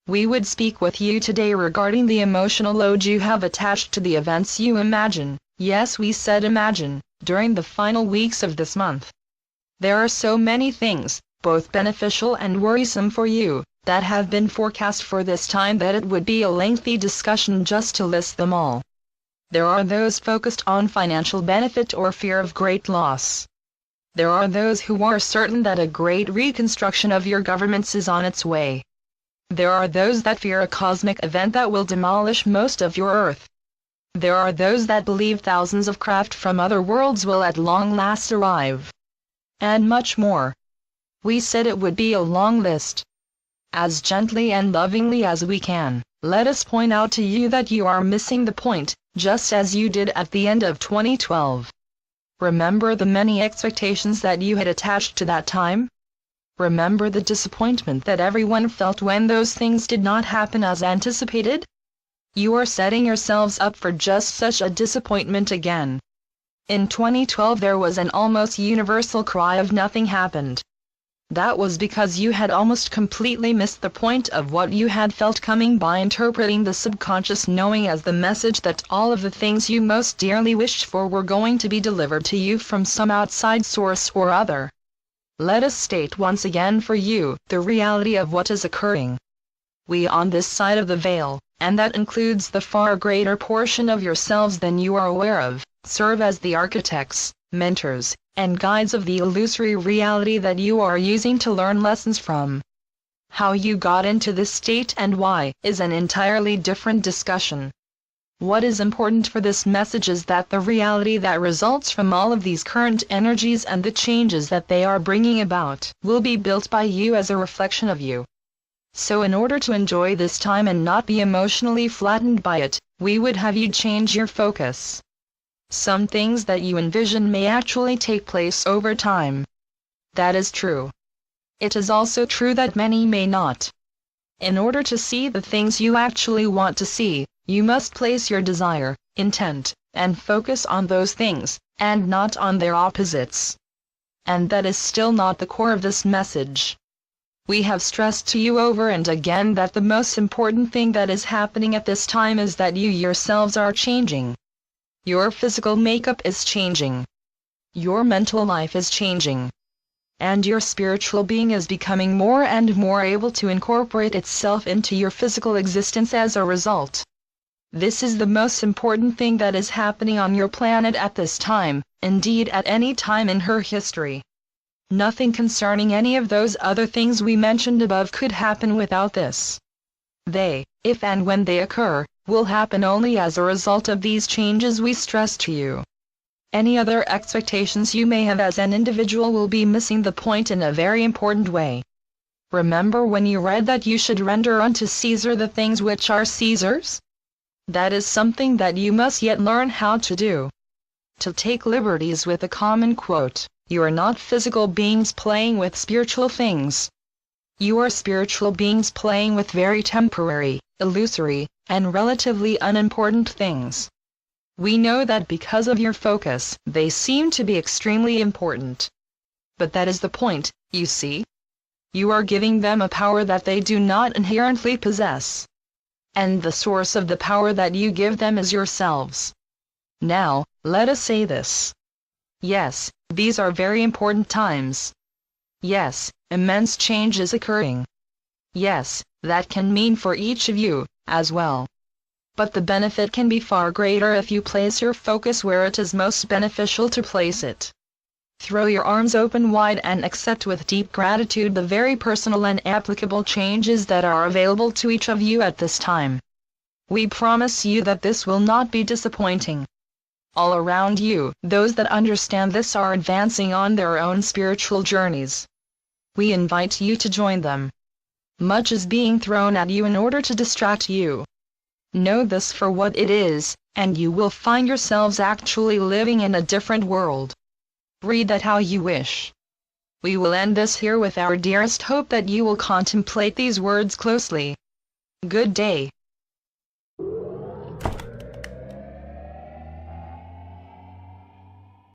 We would speak with you today regarding the emotional load you have attached to the events you imagine, yes we said imagine, during the final weeks of this month. There are so many things, both beneficial and worrisome for you, that have been forecast for this time that it would be a lengthy discussion just to list them all. There are those focused on financial benefit or fear of great loss. There are those who are certain that a great reconstruction of your governments is on its way. There are those that fear a cosmic event that will demolish most of your Earth. There are those that believe thousands of craft from other worlds will at long last arrive. And much more. We said it would be a long list. As gently and lovingly as we can, let us point out to you that you are missing the point, just as you did at the end of 2012. Remember the many expectations that you had attached to that time? Remember the disappointment that everyone felt when those things did not happen as anticipated? You are setting yourselves up for just such a disappointment again. In 2012 there was an almost universal cry of nothing happened. That was because you had almost completely missed the point of what you had felt coming by interpreting the subconscious knowing as the message that all of the things you most dearly wished for were going to be delivered to you from some outside source or other. Let us state once again for you the reality of what is occurring. We on this side of the veil, and that includes the far greater portion of yourselves than you are aware of, serve as the architects, mentors, and guides of the illusory reality that you are using to learn lessons from. How you got into this state and why is an entirely different discussion. What is important for this message is that the reality that results from all of these current energies and the changes that they are bringing about will be built by you as a reflection of you. So in order to enjoy this time and not be emotionally flattened by it, we would have you change your focus. Some things that you envision may actually take place over time. That is true. It is also true that many may not. In order to see the things you actually want to see, you must place your desire, intent, and focus on those things, and not on their opposites. And that is still not the core of this message. We have stressed to you over and again that the most important thing that is happening at this time is that you yourselves are changing. Your physical makeup is changing. Your mental life is changing. And your spiritual being is becoming more and more able to incorporate itself into your physical existence as a result. This is the most important thing that is happening on your planet at this time, indeed at any time in her history. Nothing concerning any of those other things we mentioned above could happen without this. They, if and when they occur, will happen only as a result of these changes we stress to you. Any other expectations you may have as an individual will be missing the point in a very important way. Remember when you read that you should render unto Caesar the things which are Caesar's? That is something that you must yet learn how to do. To take liberties with a common quote, you are not physical beings playing with spiritual things. You are spiritual beings playing with very temporary, illusory, and relatively unimportant things. We know that because of your focus, they seem to be extremely important. But that is the point, you see. You are giving them a power that they do not inherently possess. And the source of the power that you give them is yourselves. Now, let us say this. Yes, these are very important times. Yes, immense change is occurring. Yes, that can mean for each of you, as well. But the benefit can be far greater if you place your focus where it is most beneficial to place it. Throw your arms open wide and accept with deep gratitude the very personal and applicable changes that are available to each of you at this time. We promise you that this will not be disappointing. All around you, those that understand this are advancing on their own spiritual journeys. We invite you to join them. Much is being thrown at you in order to distract you. Know this for what it is, and you will find yourselves actually living in a different world. Read that how you wish. We will end this here with our dearest hope that you will contemplate these words closely. Good day.